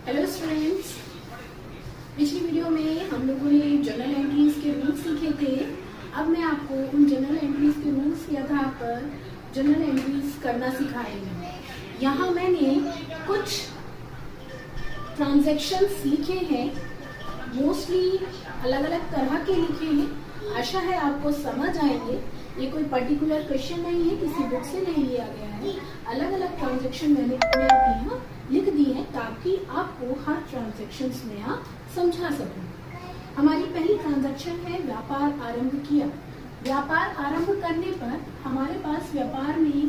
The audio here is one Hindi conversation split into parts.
हेलो स्टूडेंट्स, पिछली वीडियो में हम लोगों ने जर्नल एंट्रीज के रूल्स सीखे थे। अब मैं आपको उन जर्नल एंट्रीज के रूल्स के आधार पर जर्नल एंट्रीज करना सिखाएंगे। यहाँ मैंने कुछ ट्रांजैक्शंस लिखे हैं, मोस्टली अलग अलग तरह के लिखे हैं। आशा है आपको समझ आएंगे। ये कोई पर्टिकुलर क्वेश्चन नहीं है, किसी बुक से नहीं लिया गया है। अलग अलग ट्रांजैक्शन मैंने आपके यहाँ लिख दी है ताकि आपको हर ट्रांजैक्शन में आप समझा सकूं। हमारी पहली ट्रांजैक्शन है व्यापार आरंभ किया। व्यापार आरंभ करने पर हमारे पास व्यापार में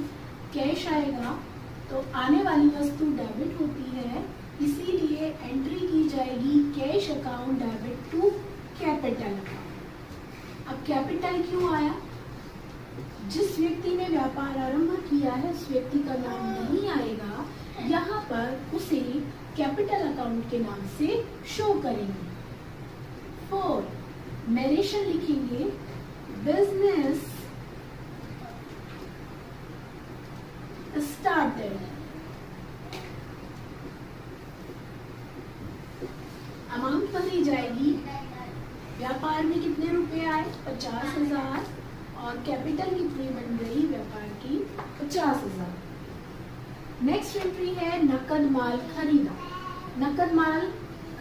कैश आएगा, तो आने वाली वस्तु डेबिट होती है, इसीलिए एंट्री की जाएगी cash account debit to capital account. अब कैपिटल क्यों आया? जिस व्यक्ति ने व्यापार आरंभ किया है उस व्यक्ति का नाम नहीं आएगा, यहाँ पर उसे कैपिटल अकाउंट के नाम से शो करेंगे। 4 नरेशन लिखेंगे, बिजनेस स्टार्टेड। अमाउंट भरी जाएगी, व्यापार में कितने रुपए आए? 50,000 और कैपिटल कितनी बन गई व्यापार की? 50,000। नेक्स्ट एंट्री है नकद माल खरीदा। नकद माल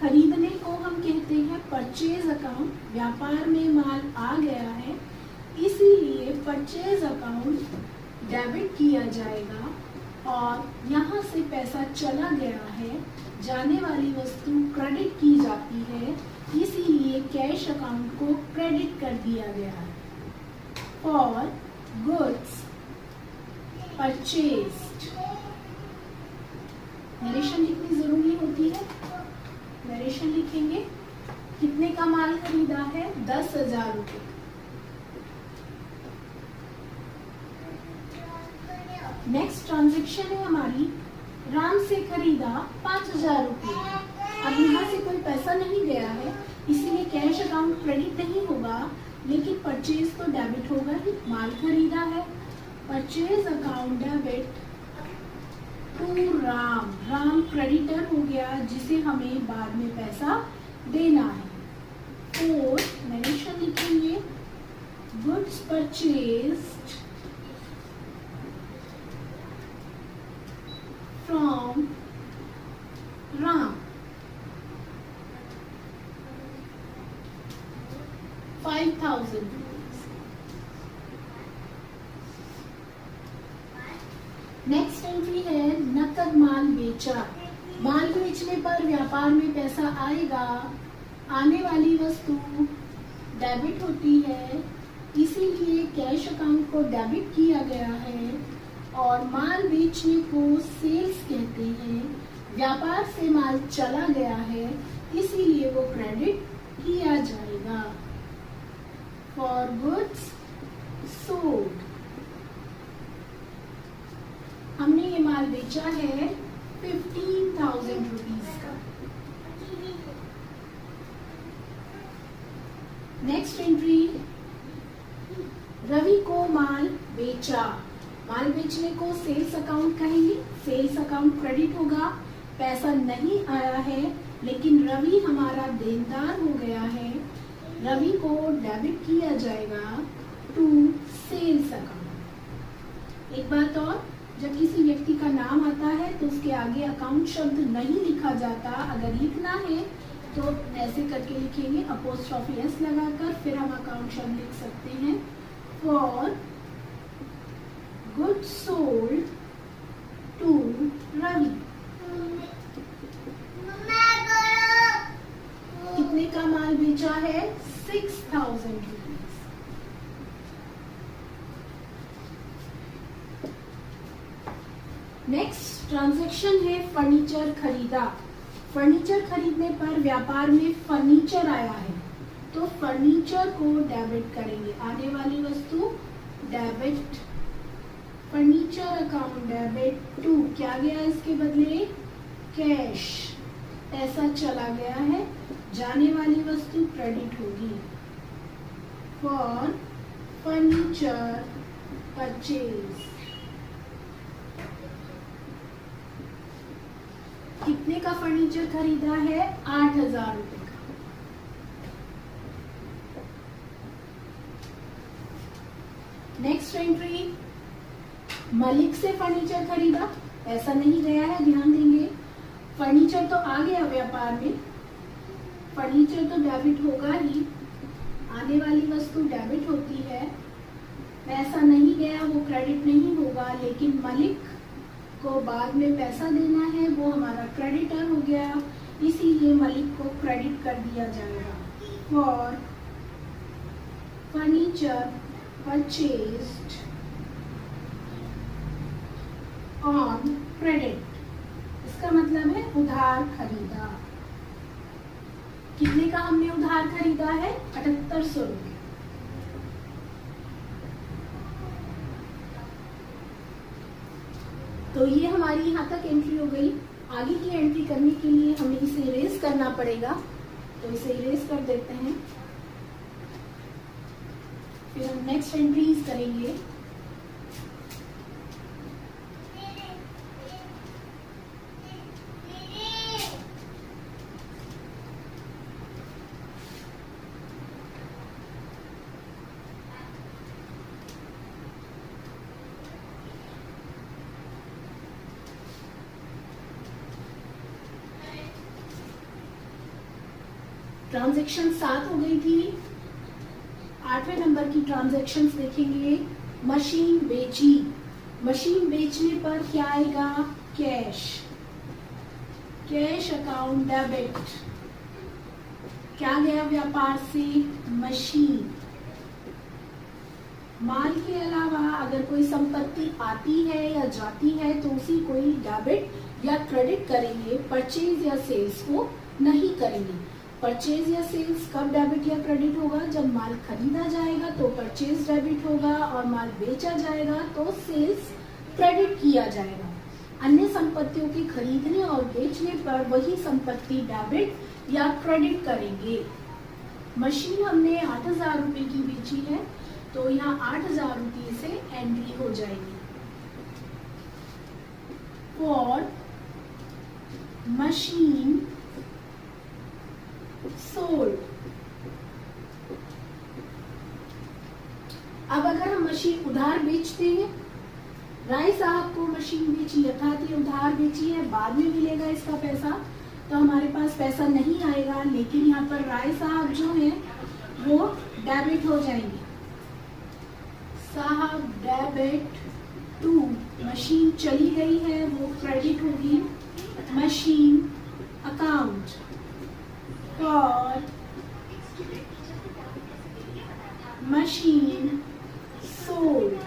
खरीदने को हम कहते हैं परचेज अकाउंट। व्यापार में माल आ गया है, इसीलिए परचेज अकाउंट डेबिट किया जाएगा और यहाँ से पैसा चला गया है, जाने वाली वस्तु क्रेडिट की जाती है, इसीलिए कैश अकाउंट को क्रेडिट कर दिया गया है। फॉर गुड्स परचेज्ड, नरेशन लिखनी जरूरी होती है। नरेशन लिखेंगे, कितने का माल खरीदा है? 10,000 रुपए। नेक्स्ट ट्रांजैक्शन है हमारी, राम से खरीदा 5,000 रुपए। अब यहाँ से कोई पैसा नहीं गया है, इसीलिए कैश अकाउंट क्रेडिट नहीं होगा, लेकिन परचेज तो डेबिट होगा ही, माल खरीदा है। Purchase account debit to Ram. Ram creditor हो गया जिसे हमें बाद में पैसा देना है। 4 नरेशन लिखेंगे, goods purchased from Ram 5,000 rupees। Next entry है नकद माल बेचा। माल बेचने पर व्यापार में पैसा आएगा, आने वाली वस्तु डेबिट होती है, इसीलिए कैश अकाउंट को डेबिट किया गया है और माल बेचने को सेल्स कहते हैं। व्यापार से माल चला गया है, इसीलिए वो क्रेडिट किया जाएगा। फॉर गुड्स सोल्ड, हमने ये माल बेचा है 15,000 रुपीज का। नेक्स्ट एंट्री, रवि को माल बेचा। माल बेचने को सेल्स अकाउंट कहेंगे। सेल्स अकाउंट क्रेडिट होगा, पैसा नहीं आया है, लेकिन रवि हमारा देनदार हो गया है, रवि को डेबिट किया जाएगा टू सेल्स अकाउंट। एक बात और, जब किसी व्यक्ति का नाम आता है तो उसके आगे अकाउंट शब्द नहीं लिखा जाता। अगर लिखना है तो ऐसे करके लिखेंगे, अपोस्ट्रोफी एस लगाकर, फिर हम अकाउंट शब्द लिख सकते हैं। For goods sold to Ravi, कितने का माल बेचा है? 6,000 रुपीज। नेक्स्ट ट्रांजैक्शन है फर्नीचर खरीदा। फर्नीचर खरीदने पर व्यापार में फर्नीचर आया है, तो फर्नीचर को डेबिट करेंगे, आने वाली वस्तु debit, furniture account debit to, क्या गया इसके बदले? कैश, पैसा चला गया है, जाने वाली वस्तु क्रेडिट होगी। फॉर फर्नीचर परचेज, कितने का फर्नीचर खरीदा है? 8,000 रुपए का। नेक्स्ट एंट्री, मलिक से फर्नीचर खरीदा, पैसा नहीं गया है, ध्यान देंगे। फर्नीचर तो आ गया व्यापार में, फर्नीचर तो डेबिट होगा ही, आने वाली वस्तु डेबिट होती है। पैसा नहीं गया, वो क्रेडिट नहीं होगा, लेकिन मलिक को बाद में पैसा देना है, वो हमारा क्रेडिटर हो गया, इसीलिए मलिक को क्रेडिट कर दिया जाएगा। For furniture purchased on credit, इसका मतलब है उधार खरीदा। कितने का हमने उधार खरीदा है? 7800 रुपये। तो ये हमारी यहाँ तक एंट्री हो गई। आगे की एंट्री करने के लिए हमें इसे इरेज करना पड़ेगा, तो इसे इरेज कर देते हैं, फिर हम नेक्स्ट एंट्रीज करेंगे। ट्रांजैक्शन 7 हो गई थी। 8वें नंबर की ट्रांजैक्शंस देखेंगे। मशीन बेची, मशीन बेचने पर क्या आएगा? Cash, cash account debit. क्या गया व्यापार से? मशीन। माल के अलावा अगर कोई संपत्ति आती है या जाती है तो उसी कोई डेबिट या क्रेडिट करेंगे, परचेज या सेल्स को नहीं करेंगे। परचेज या सेल्स कब डेबिट या क्रेडिट होगा? जब माल खरीदा जाएगा तो परचेज डेबिट होगा, और माल बेचा जाएगा तो सेल्स क्रेडिट किया जाएगा। अन्य संपत्तियों के खरीदने और बेचने पर वही संपत्ति डेबिट या क्रेडिट करेंगे। मशीन हमने 8,000 रुपए की बेची है, तो यहाँ 8,000 रुपये से एंट्री हो जाएगी। For machine sold. अब अगर हम मशीन उधार बेचते हैं, राय साहब को मशीन बेची, अर्थात ये उधार बेची है, बाद में मिलेगा इसका पैसा, तो हमारे पास पैसा नहीं आएगा, लेकिन यहाँ पर राय साहब जो है वो डेबिट हो जाएंगे। साहब डेबिट टू, मशीन चली गई है वो क्रेडिट होगी। Machine account for machine sold.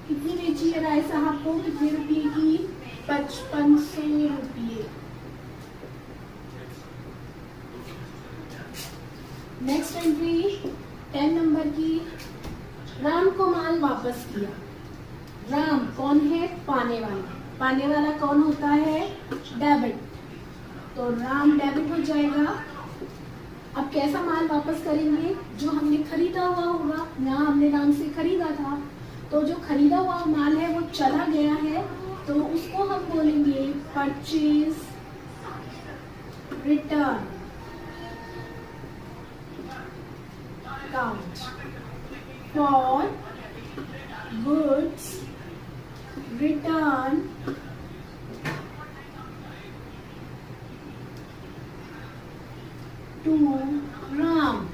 कितनी बेची है राय साहब को? कितने रुपये की? 5500 रुपये। नेक्स्ट एंट्री 10 नंबर की, राम को माल वापस किया। राम कौन है? पाने वाला। पाने वाला कौन होता है? डेबिट। तो राम डेबिट हो जाएगा। अब कैसा माल वापस करेंगे? जो हमने खरीदा हुआ होगा, यहाँ हमने राम से खरीदा था, तो जो खरीदा हुआ माल है वो चला गया है, तो उसको हम बोलेंगे purchase return account for goods return to Ram.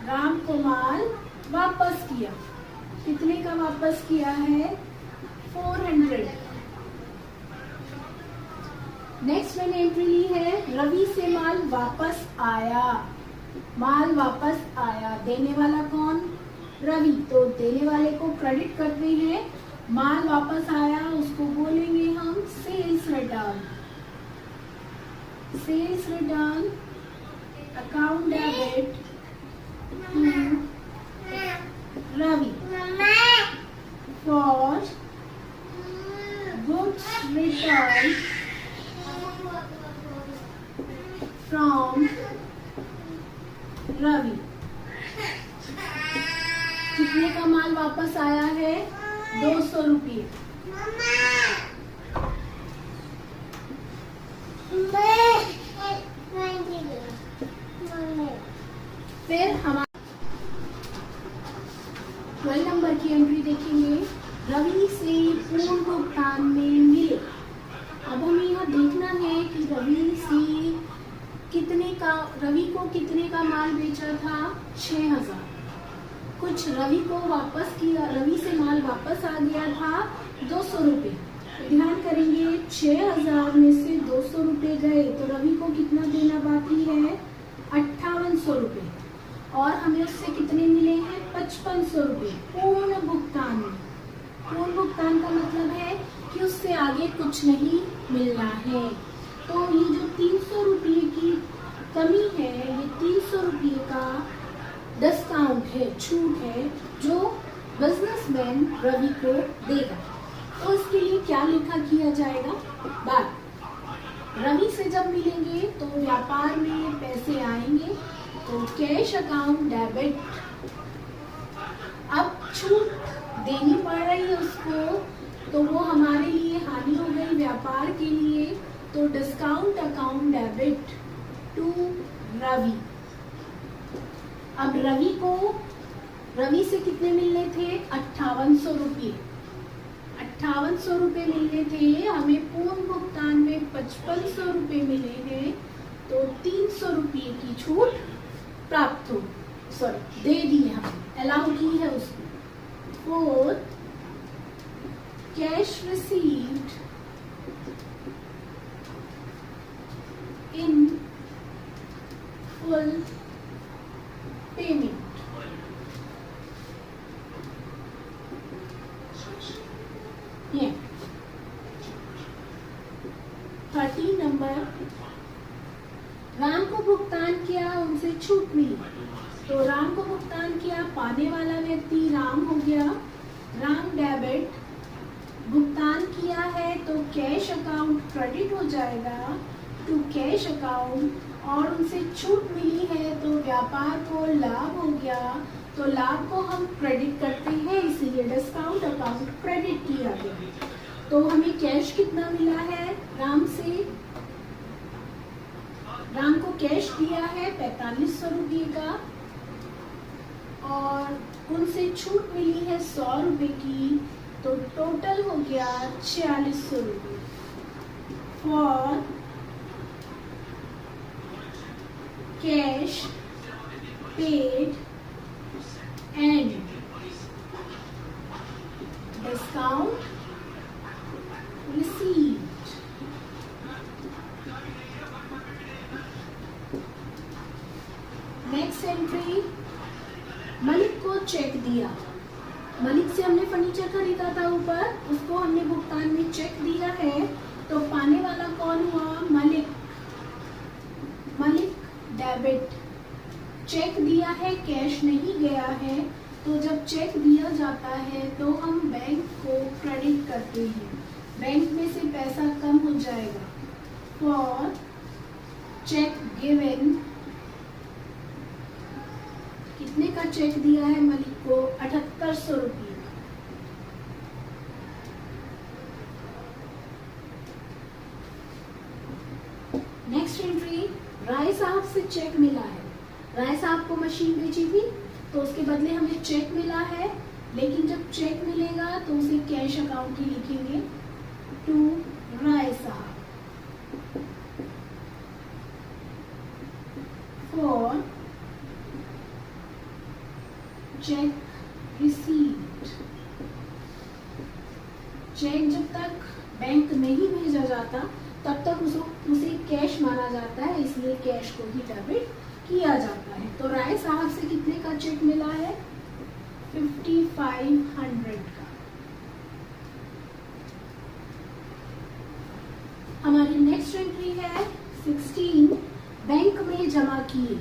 Ram को माल वापस किया। कितने का वापस किया है? 400। नेक्स्ट मैंने एंट्री ली है, रवि से माल वापस आया। माल वापस आया, देने वाला कौन? रवि। तो देने वाले को क्रेडिट करते हैं। माल वापस आया, उसको बोलेंगे हम sales return. Sales return account debit to Ravi for goods return from Ravi. कितने का माल वापस आया है? 200 रुपये। फिर हमारे 12 नंबर की एंट्री देखेंगे, रवि से पूर्ण भुगतान में मिले। अब हमें यह देखना है कि रवि को कितने का माल बेचा था, 6000। कुछ रवि को वापस किया, रवि से माल वापस आ गया था 200 रुपये। ध्यान करेंगे 6000 में से 200 रुपये गए तो रवि को कितना देना बाकी है, 5800 रुपये। और हमें उससे कितने मिले हैं, 5500 रुपये पूर्ण भुगतान में। पूर्ण भुगतान का मतलब है कि उससे आगे कुछ नहीं मिलना है। तो ये जो 300 रुपये की कमी है, ये 300 रुपये का डिस्काउंट है, छूट है, जो बिजनेसमैन रवि को देगा। तो इसके लिए क्या लिखा किया जाएगा, बात रवि से जब मिलेंगे तो व्यापार में पैसे आएंगे, तो कैश अकाउंट डेबिट। अब छूट देनी पड़ रही है उसको, तो वो हमारे लिए हानि हो गई व्यापार के लिए, तो discount account debit to Ravi. अब रवि से कितने मिलने थे, 5800 रुपये। 5800 रुपये मिलने थे, हमें पूर्ण भुगतान में 5500 रुपये मिले हैं, तो 300 रुपये की छूट प्राप्त हो, दे दी है, हमने अलाउ की है उसको। Fourth, cash received in full payment. ये 30 नंबर, राम को भुगतान किया, उनसे छूट मिली, तो राम को भुगतान किया, पाने वाला व्यक्ति राम हो गया, राम डेबिट। भुगतान किया है तो कैश अकाउंट क्रेडिट हो जाएगा टू कैश अकाउंट, और उनसे छूट मिली है तो व्यापार को लाभ हो गया, तो लाभ को हम क्रेडिट करते हैं, इसीलिए डिस्काउंट अकाउंट क्रेडिट किया गया। तो हमें कैश कितना मिला है, राम को कैश दिया है 4500 रुपये का, और उनसे छूट मिली है 100 रुपये की, तो टोटल हो गया 4600 रुपये। For cash paid and discount received. Next entry, Malik को चेक दिया। मलिक से हमने फर्नीचर खरीदा था ऊपर, उसको हमने भुगतान में चेक दिया है, तो पाने वाला कौन हुआ, मलिक। डेबिट, चेक दिया है, कैश नहीं गया है, तो जब चेक दिया जाता है तो हम बैंक को क्रेडिट करते हैं, बैंक में से पैसा कम हो जाएगा। फॉर चेक गिवन, कितने का चेक दिया है मलिक को, 7800 रुपये। नेक्स्ट एंट्री, राय साहब से चेक मिला है। राय साहब को मशीन बेची थी, तो उसके बदले हमें चेक मिला है, लेकिन जब चेक मिलेगा तो उसे कैश अकाउंट ही लिखेंगे टू राय साहब। फॉर चेक रिसीव्ड, चेक जब तक बैंक नहीं भेजा जाता तब तक उसे कैश माना जाता है, इसलिए कैश को ही डेबिट किया जाता है। तो राय साहब से कितने का चेक मिला है, 5500 का। हमारी नेक्स्ट एंट्री है 16, बैंक में जमा किए।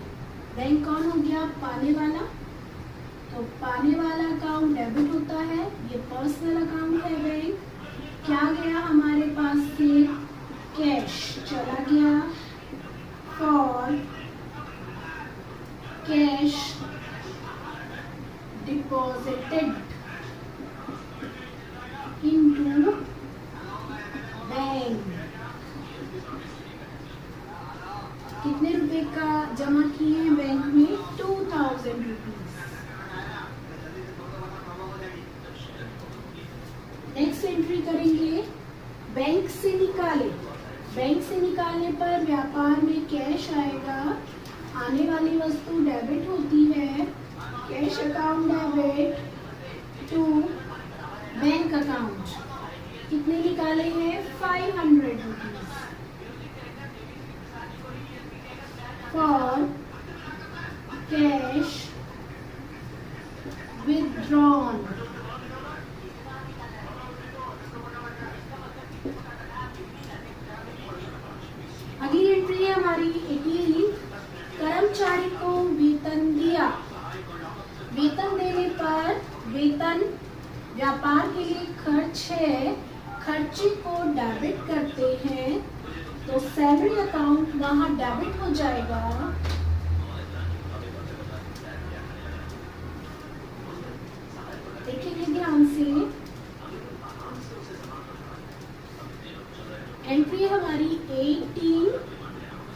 बैंक कौन हो गया, पाने वाला, तो पाने वाला अकाउंट डेबिट होता है, ये पर्सनल अकाउंट है बैंक। क्या गया हमारे पास से, कैश चला गया। For cash deposited into bank. रुपए का जमा किए हैं बैंक में 2000 रुपीज। नेक्स्ट एंट्री करेंगे बैंक से निकाले। बैंक से निकालने पर व्यापार में कैश आएगा। आने वाली वस्तु डेबिट होती है। Cash account debit to bank account. कितने निकाले हैं? 500 रुपीज। For cash withdrawn. अगली एंट्री है हमारी 88। कर्मचारी को वेतन दिया। वेतन देने पर वेतन व्यापार के लिए खर्च है, खर्चे को डेबिट करते हैं तो सैलरी अकाउंट वहां डेबिट हो जाएगा। देखेंगे ध्यान से। एंट्री हमारी 18।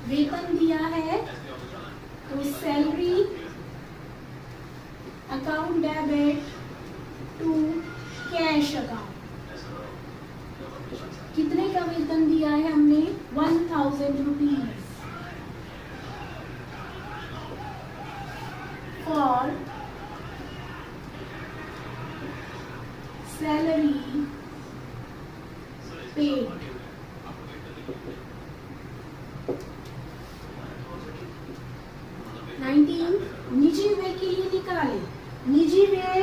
वेतन दिया है तो salary account debit to cash account. कितने का वेतन दिया है हमने? 1000 रुपीज। For salary paid. निजी व्यय के लिए निकाले। निजी व्यय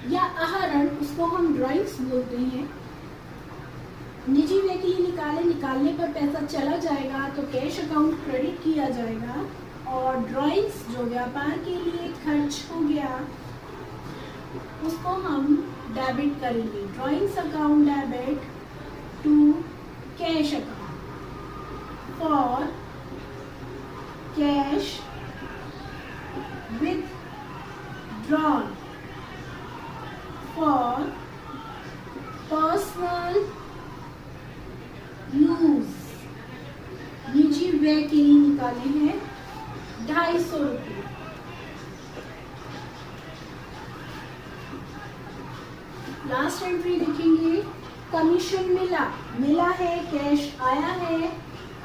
या आहरण, उसको हम ड्राइंग्स बोलते हैं। निजी व्यय के लिए निकाले, निकालने पर पैसा चला जाएगा तो कैश अकाउंट क्रेडिट किया जाएगा। और ड्राइंग्स जो व्यापार के लिए खर्च हो गया उसको हम डेबिट करेंगे। Drawings account debit to cash account for cash withdrawn for personal use। निजी व्यय के लिए निकाले हैं 250 रुपये। लास्ट एंट्री देखेंगे। कमीशन मिला है, कैश आया है।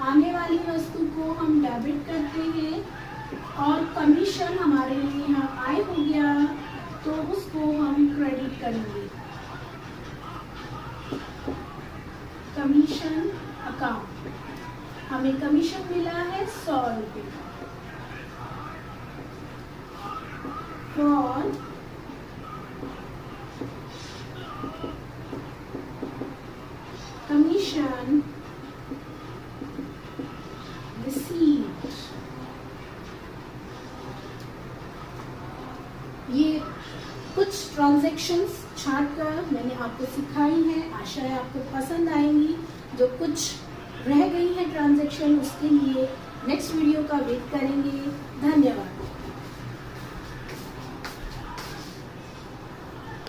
आने वाली वस्तु को हम डेबिट करते हैं और कमीशन हमारे लिए यहाँ आय हो गया तो उसको हम क्रेडिट करेंगे। कमीशन अकाउंट, हमें कमीशन मिला है 100 रुपये। For commission received. ये कुछ ट्रांजैक्शंस छांट कर मैंने आपको सिखाई हैं। आशा है आपको पसंद आएंगी। जो कुछ रह गई है ट्रांजैक्शन उसके लिए नेक्स्ट वीडियो का वेट करेंगे। धन्यवाद।